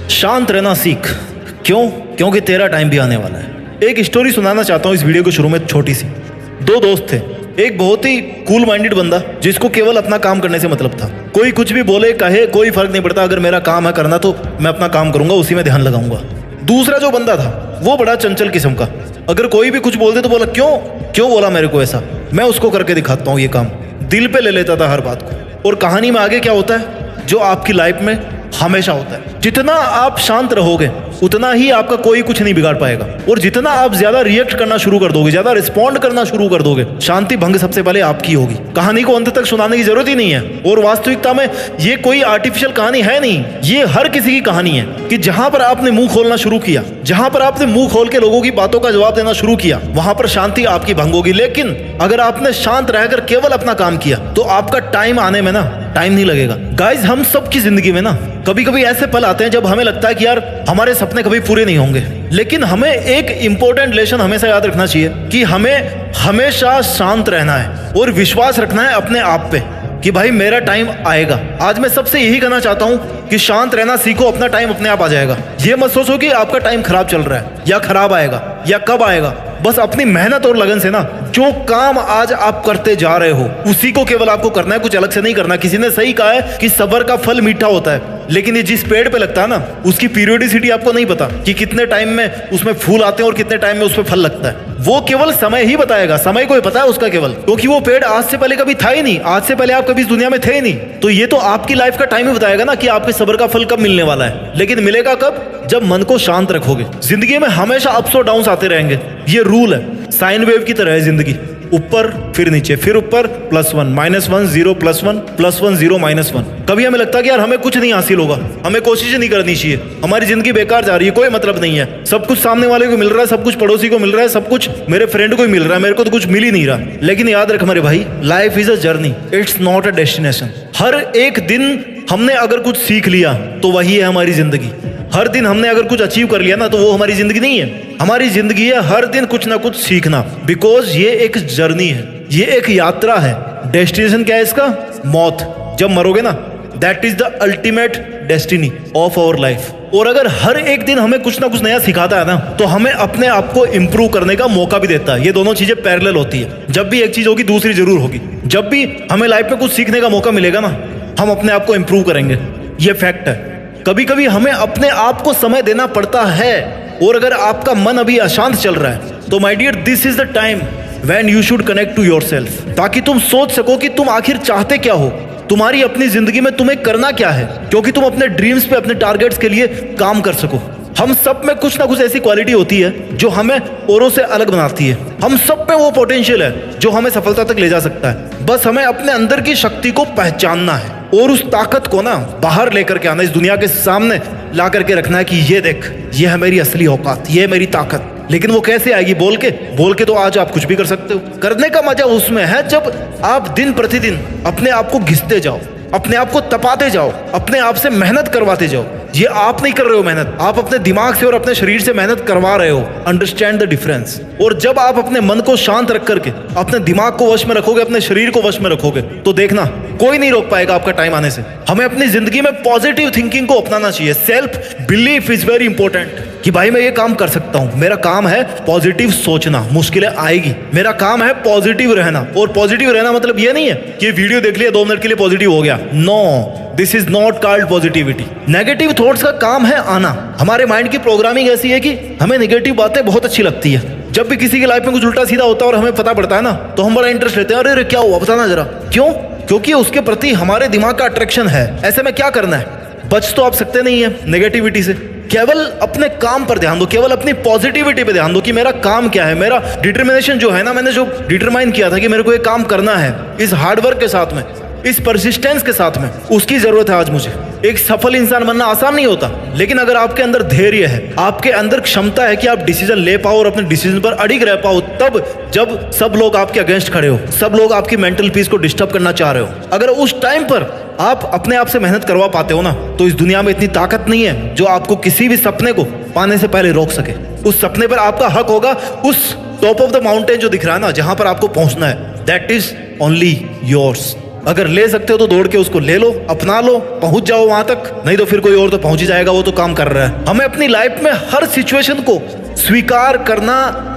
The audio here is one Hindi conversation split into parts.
शांत रहना सीख। क्यों? क्योंकि तेरा टाइम भी आने वाला है। एक स्टोरी सुनाना चाहता हूँ इस वीडियो के शुरू में, छोटी सी। दो दोस्त थे। एक बहुत ही कूल माइंडेड बंदा जिसको केवल अपना काम करने से मतलब था। कोई कुछ भी बोले कहे कोई फर्क नहीं पड़ता, अगर मेरा काम है करना तो मैं अपना काम करूंगा, उसी में ध्यान लगाऊंगा। दूसरा जो बंदा था वो बड़ा चंचल किस्म का। अगर कोई भी कुछ बोलते तो बोला क्यों क्यों बोला मेरे को ऐसा, मैं उसको करके दिखाता हूँ ये काम। दिल पे ले लेता था हर बात को। और कहानी में आगे क्या होता है जो आपकी लाइफ में हमेशा होता है, जितना आप शांत रहोगे उतना ही आपका कोई कुछ नहीं बिगाड़ पाएगा। और जितना आप ज्यादा रिएक्ट करना शुरू कर दोगे, ज्यादा रिस्पॉन्ड करना शुरू कर दोगे, शांति भंग सबसे पहले आपकी होगी। कहानी को अंत तक सुनाने की जरूरत ही नहीं है। और वास्तविकता में ये कोई आर्टिफिशियल कहानी है नहीं, ये हर किसी की कहानी है कि जहां पर आपने मुंह खोलना शुरू किया, जहां पर आपने मुंह खोल के लोगों की बातों का जवाब देना शुरू किया, वहां पर शांति आपकी भंग होगी। लेकिन अगर आपने शांत रहकर केवल अपना काम किया तो आपका टाइम आने में ना टाइम नहीं लगेगा। गाइज, हम सबकी जिंदगी में ना कभी कभी ऐसे पल आते हैं जब हमें लगता है कि यार हमारे सपने कभी पूरे नहीं होंगे। लेकिन हमें एक इंपॉर्टेंट लेसन हमेशा याद रखना चाहिए कि हमें हमेशा शांत रहना है और विश्वास रखना है अपने आप पे कि भाई मेरा टाइम आएगा। आज मैं सबसे यही कहना चाहता हूं कि शांत रहना सीखो, अपना टाइम अपने आप आ जाएगा। ये मत सोचो कि आपका टाइम खराब चल रहा है या खराब आएगा या कब आएगा। बस अपनी मेहनत और लगन से ना जो काम आज आप करते जा रहे हो उसी को केवल आपको करना है, कुछ अलग से नहीं करना। किसी ने सही कहा है कि सब्र का फल मीठा होता है, लेकिन ये जिस पेड़ पे लगता है ना उसकी पीरियोडिसिटी आपको नहीं पता कि कितने टाइम में उसमें फूल आते हैं और कितने टाइम में उसमें फल लगता है। वो केवल समय ही बताएगा, समय को ही पता है उसका केवल, क्योंकि वो पेड़ आज से पहले कभी था ही नहीं, आज से पहले आप कभी इस दुनिया में थे ही नहीं। तो ये तो आपकी लाइफ का टाइम ही बताएगा ना कि आपके सब्र का फल कब मिलने वाला है। लेकिन मिलेगा कब? जब मन को शांत रखोगे। जिंदगी में हमेशा अप्स और डाउन्स आते रहेंगे, ये रूल है। साइन वेव की तरह है जिंदगी, ऊपर फिर नीचे, फिर ऊपर, +1 -1 0 +1 +1 0 -1। कभी हमें लगता है कि यार हमें कुछ नहीं हासिल होगा, हमें कोशिश नहीं करनी चाहिए, हमारी जिंदगी बेकार जा रही है, कोई मतलब नहीं है, सब कुछ सामने वाले को मिल रहा है, सब कुछ पड़ोसी को मिल रहा है, सब कुछ मेरे फ्रेंड को ही मिल रहा है, मेरे को तो कुछ मिल ही नहीं रहा। लेकिन याद रख मेरे भाई, life is a journey, it's not a destination. हर एक दिन हमने अगर कुछ सीख लिया तो वही है हमारी जिंदगी। हर दिन हमने अगर कुछ अचीव कर लिया ना तो वो हमारी जिंदगी नहीं है। हमारी जिंदगी है हर दिन कुछ ना कुछ सीखना, बिकॉज ये एक जर्नी है, ये एक यात्रा है। डेस्टिनेशन क्या है इसका? मौत। जब मरोगे ना, that is the ultimate destiny of our life. और अगर हर एक दिन हमें कुछ ना कुछ नया सिखाता है ना तो हमें अपने आप को इंप्रूव करने का मौका भी देता है। ये दोनों चीजें पैरेलल होती है। जब भी एक चीज होगी दूसरी जरूर होगी। जब भी हमें लाइफ में कुछ सीखने का मौका मिलेगा ना, हम अपने आप को इंप्रूव करेंगे, ये फैक्ट है। कभी कभी हमें अपने आप को समय देना पड़ता है। और अगर आपका मन अभी अशांत चल रहा है तो my dear, this is the time when you should connect to yourself, ताकि तुम सोच सको कि तुम आखिर चाहते क्या हो, तुम्हारी अपनी जिंदगी में तुम्हें करना क्या है, क्योंकि तुम अपने ड्रीम्स पे, अपने टारगेट्स के लिए काम कर सको। हम सब में कुछ ना कुछ ऐसी क्वालिटी होती है जो हमें औरों से अलग बनाती है। हम सब में वो पोटेंशियल है जो हमें सफलता तक ले जा सकता है। बस हमें अपने अंदर की शक्ति को पहचानना है और उस ताकत को ना बाहर लेकर के आना, इस दुनिया के सामने ला करके रखना है कि ये देख, ये है मेरी असली औकात, ये है मेरी ताकत। लेकिन वो कैसे आएगी? बोल के तो आज आप कुछ भी कर सकते हो। करने का मजा उसमें है जब आप दिन प्रतिदिन अपने आप को घिसते जाओ, अपने आप को तपाते जाओ, अपने आप से मेहनत करवाते जाओ। ये आप नहीं कर रहे हो मेहनत, आप अपने दिमाग से और अपने शरीर से मेहनत करवा रहे हो। Understand the difference. और जब आप अपने मन को शांत रख करके अपने दिमाग को वश में रखोगे, अपने शरीर को वश में रखोगे, तो देखना कोई नहीं रोक पाएगा आपका टाइम आने से। हमें अपनी जिंदगी में पॉजिटिव थिंकिंग को अपनाना चाहिए। Self belief is very important कि भाई मैं ये काम कर सकता हूं, मेरा काम है पॉजिटिव सोचना, मुश्किलें आएगी, मेरा काम है पॉजिटिव रहना। और पॉजिटिव रहना मतलब ये नहीं है कि वीडियो देख लिया 2 मिनट के लिए पॉजिटिव हो गया। No, this is not called positivity. Negative thoughts का काम है आना। हमारे माइंड की प्रोग्रामिंग ऐसी है कि हमें नेगेटिव बातें बहुत अच्छी लगती है। जब भी किसी की लाइफ में कुछ उल्टा सीधा होता है और हमें पता पड़ता है ना, तो हम बड़ा इंटरेस्ट लेते हैं। अरे क्या हुआ, बताना जरा। क्यों? क्योंकि उसके प्रति हमारे दिमाग का अट्रैक्शन है। ऐसे में क्या करना है? बच तो आप सकते नहीं है नेगेटिविटी से। केवल अपने काम पर ध्यान दो, केवल अपनी पॉजिटिविटी पे ध्यान दो कि मेरा काम क्या है। मेरा डिटर्मिनेशन जो है ना, मैंने जो डिटरमाइन किया था कि मेरे को ये काम करना है, इस हार्डवर्क के साथ में, इस परसिस्टेंस के साथ में, उसकी जरूरत है आज मुझे। एक सफल इंसान बनना आसान नहीं होता, लेकिन अगर आपके अंदर धैर्य है, आपके अंदर क्षमता है कि आप डिसीजन ले पाओ और अपने डिसीजन पर अडिग रह पाओ, तब जब सब लोग आपके अगेंस्ट खड़े हो, सब लोग आपकी मेंटल पीस को डिस्टर्ब करना चाह रहे हो, अगर उस टाइम पर आप अपने आप से मेहनत करवा पाते हो ना, तो इस दुनिया में इतनी ताकत नहीं है जो आपको किसी भी सपने को पाने से पहले रोक सके। उस सपने पर आपका हक होगा। उस टॉप ऑफ द माउंटेन जो दिख रहा है ना, जहां पर आपको पहुंचना है, दैट इज ओनली योर्स। अगर ले सकते हो तो दौड़ के उसको ले लो, अपना लो, पहुंच जाओ वहां तक, नहीं तो फिर कोई और तो पहुंच ही जाएगा, वो तो काम कर रहा है। हमें अपनी लाइफ में हर सिचुएशन को स्वीकार करना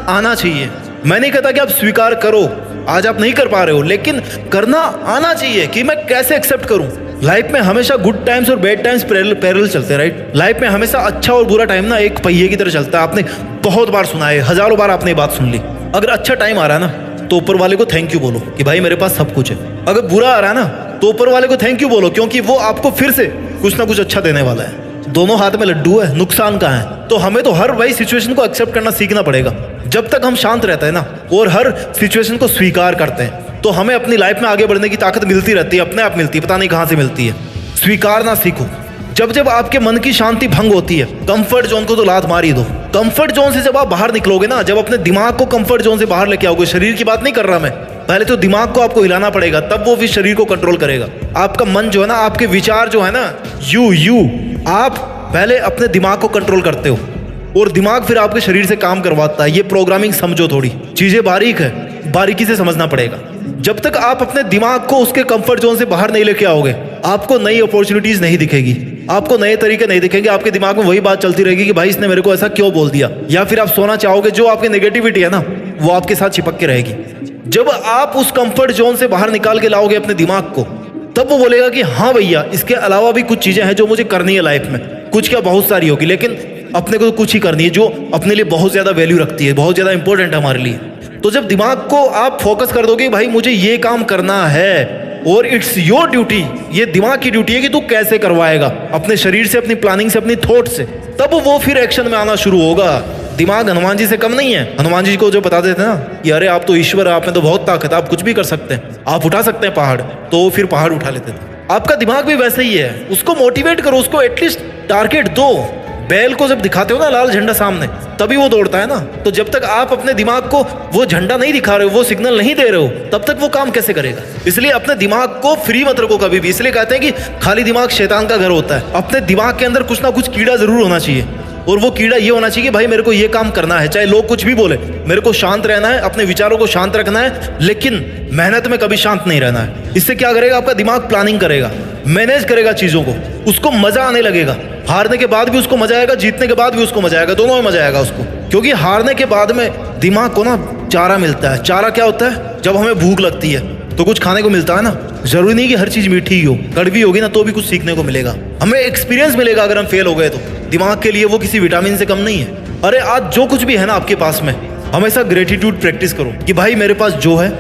आना चाहिए। मैं नहीं कहता कि आप स्वीकार करो, आज आप नहीं कर पा रहे हो, लेकिन करना आना चाहिए कि मैं कैसे एक्सेप्ट करूं। लाइफ में हमेशा गुड टाइम्स और बैड टाइम्स पैरेलल चलते हैं, राइट। लाइफ में हमेशा अच्छा और बुरा टाइम ना एक पहिए की तरह चलता है। आपने बहुत बार सुना है, हजारों बार आपने ये बात सुन ली। अगर अच्छा टाइम आ रहा है ना तो ऊपर वाले को थैंक यू बोलो कि भाई मेरे पास सब कुछ है। अगर बुरा आ रहा है ना तो ऊपर वाले को थैंक यू बोलो, क्योंकि वो आपको फिर से कुछ ना कुछ अच्छा देने वाला है। दोनों हाथ में लड्डू है, नुकसान कहाँ है। तो हमें तो हर वही सिचुएशन को एक्सेप्ट करना सीखना पड़ेगा। जब तक हम शांत रहते हैं ना और हर सिचुएशन को स्वीकार करते हैं तो हमें अपनी लाइफ में आगे बढ़ने की ताकत मिलती रहती है, अपने आप मिलती है, पता नहीं कहाँ से मिलती है। स्वीकारना सीखो। जब जब आपके मन की शांति भंग होती है, कंफर्ट जोन को तो लात मार ही दो। कंफर्ट जोन से जब आप बाहर निकलोगे ना, जब अपने दिमाग को कंफर्ट जोन से बाहर लेके आओगे, शरीर की बात नहीं कर रहा मैं, पहले तो दिमाग को आपको हिलाना पड़ेगा, तब वो फिर शरीर को कंट्रोल करेगा। आपका मन जो है ना, आपके विचार जो है ना, आप पहले अपने दिमाग को कंट्रोल करते हो और दिमाग फिर आपके शरीर से काम करवाता है। ये प्रोग्रामिंग समझो, थोड़ी चीजें बारीक है, बारीकी से समझना पड़ेगा। जब तक आप अपने दिमाग को उसके कंफर्ट जोन से बाहर नहीं लेके आओगे, आपको नई अपॉर्चुनिटीज नहीं दिखेगी, आपको नए तरीके नहीं दिखेंगे। आपके दिमाग में वही बात चलती रहेगी कि भाई इसने मेरे को ऐसा क्यों बोल दिया, या फिर आप सोना चाहोगे, जो आपकी नेगेटिविटी है ना वो आपके साथ चिपक के रहेगी। जब आप उस कंफर्ट जोन से बाहर निकाल के लाओगे अपने दिमाग को, तब वो बोलेगा कि हाँ भैया, इसके अलावा भी कुछ चीजें हैं जो मुझे करनी है लाइफ में। कुछ क्या, बहुत सारी होगी, लेकिन अपने को तो कुछ ही करनी है जो अपने लिए बहुत ज्यादा वैल्यू रखती है, बहुत ज्यादा इंपॉर्टेंट है हमारे लिए। तो जब दिमाग को आप फोकस कर दोगे भाई मुझे ये काम करना है और इट्स योर ड्यूटी, ये दिमाग की ड्यूटी है कि तू कैसे करवाएगा, अपने शरीर से, अपनी प्लानिंग से, अपनी थॉट से, तब वो फिर एक्शन में आना शुरू होगा। दिमाग हनुमान जी से कम नहीं है। हनुमान जी को जो बता देते ना कि अरे आप तो ईश्वर है, आप में तो बहुत ताकत है, आप कुछ भी कर सकते हैं, आप उठा सकते हैं पहाड़, तो वो फिर पहाड़ उठा लेते थे। आपका दिमाग भी वैसे ही है, उसको मोटिवेट करो, उसको एटलीस्ट टारगेट दो। बैल को जब दिखाते हो ना लाल झंडा सामने, तभी वो दौड़ता है ना। तो जब तक आप अपने दिमाग को वो झंडा नहीं दिखा रहे हो, वो सिग्नल नहीं दे रहे हो, तब तक वो काम कैसे करेगा। इसलिए अपने दिमाग को फ्री मत रखो कभी भी। इसलिए कहते हैं कि खाली दिमाग शैतान का घर होता है। अपने दिमाग के अंदर कुछ ना कुछ कीड़ा जरूर होना चाहिए, और वो कीड़ा ये होना चाहिए कि भाई मेरे को ये काम करना है, चाहे लोग कुछ भी बोले, मेरे को शांत रहना है, अपने विचारों को शांत रखना है, लेकिन मेहनत में कभी शांत नहीं रहना है। इससे क्या करेगा, आपका दिमाग प्लानिंग करेगा, मैनेज करेगा चीजों को, उसको मजा आने लगेगा। हारने के बाद भी उसको मजा आएगा, जीतने के बाद भी उसको मजा आएगा, दोनों में मजा आएगा उसको। क्योंकि हारने के बाद में दिमाग को ना चारा मिलता है। चारा क्या होता है, जब हमें भूख लगती है तो कुछ खाने को मिलता है ना। जरूरी नहीं कि हर चीज मीठी ही हो, कड़वी होगी ना तो भी कुछ सीखने को मिलेगा, हमें एक्सपीरियंस मिलेगा। अगर हम फेल हो गए तो दिमाग के लिए वो किसी विटामिन से कम नहीं है। अरे आज जो कुछ भी है ना आपके पास में, हमेशा ग्रेटिट्यूड प्रैक्टिस करो कि भाई मेरे पास जो है,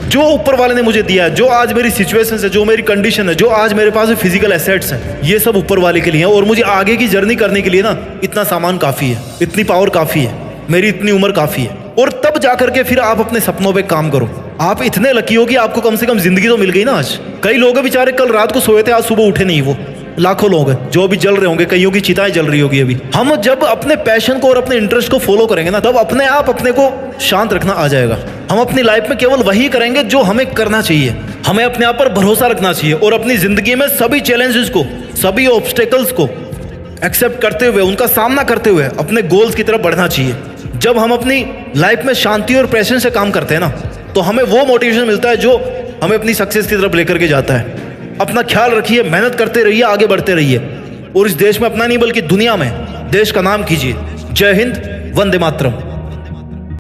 जो ऊपर वाले ने मुझे दिया है, जो आज मेरी सिचुएशन है, जो मेरी कंडीशन है, जो आज मेरे पास फिजिकल एसेट्स हैं, ये सब ऊपर वाले के लिए है। और मुझे आगे की जर्नी करने के लिए ना इतना सामान काफी है, इतनी पावर काफी है, मेरी इतनी उम्र काफी है। और तब जाकर के फिर आप अपने सपनों पे काम करो। आप इतने लकी हो कि आपको कम से कम जिंदगी तो मिल गई ना आज। कई लोग बेचारे कल रात को सोए थे, आज सुबह उठे नहीं। वो लाखों लोग हैं जो अभी जल रहे होंगे, कईयों की चिताएं जल रही होगी अभी। हम जब अपने पैशन को और अपने इंटरेस्ट को फॉलो करेंगे ना, तब अपने आप अपने को शांत रखना आ जाएगा। हम अपनी लाइफ में केवल वही करेंगे जो हमें करना चाहिए। हमें अपने आप पर भरोसा रखना चाहिए और अपनी जिंदगी में सभी चैलेंजेस को, सभी ऑब्स्टेकल्स को एक्सेप्ट करते हुए, उनका सामना करते हुए अपने गोल्स की तरफ बढ़ना चाहिए। जब हम अपनी लाइफ में शांति और पैशन से काम करते हैं ना, तो हमें वो मोटिवेशन मिलता है जो हमें अपनी सक्सेस की तरफ लेकर के जाता है। अपना ख्याल रखिए, मेहनत करते रहिए, आगे बढ़ते रहिए और इस देश में अपना नहीं बल्कि दुनिया में देश का नाम कीजिए। जय हिंद, वंदे मातरम।